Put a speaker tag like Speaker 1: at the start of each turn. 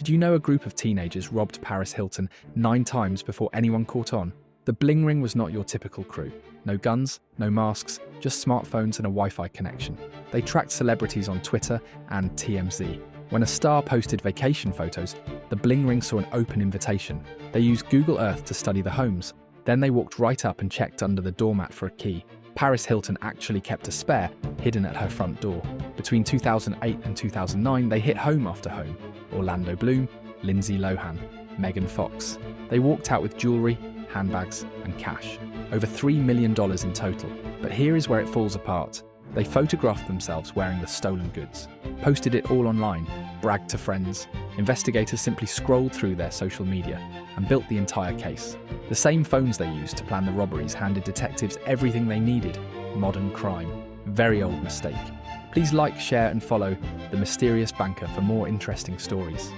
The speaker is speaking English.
Speaker 1: Did you know a group of teenagers robbed Paris Hilton 9 times before anyone caught on? The bling ring was not your typical crew. No guns, no masks, just smartphones and a Wi-Fi connection. They tracked celebrities on Twitter and TMZ. When a star posted vacation photos, the bling ring saw an open invitation. They used Google Earth to study the homes. Then they walked right up and checked under the doormat for a key. Paris Hilton actually kept a spare hidden at her front door. Between 2008 and 2009, they hit home after home. Orlando Bloom, Lindsay Lohan, Megan Fox. They walked out with jewelry, handbags, and cash. Over $3 million in total. But here is where it falls apart. They photographed themselves wearing the stolen goods, posted it all online, bragged to friends. Investigators simply scrolled through their social media and built the entire case. The same phones they used to plan the robberies handed detectives everything they needed. Modern crime. Very old mistake. Please like, share, and follow The Mysterious Banker for more interesting stories.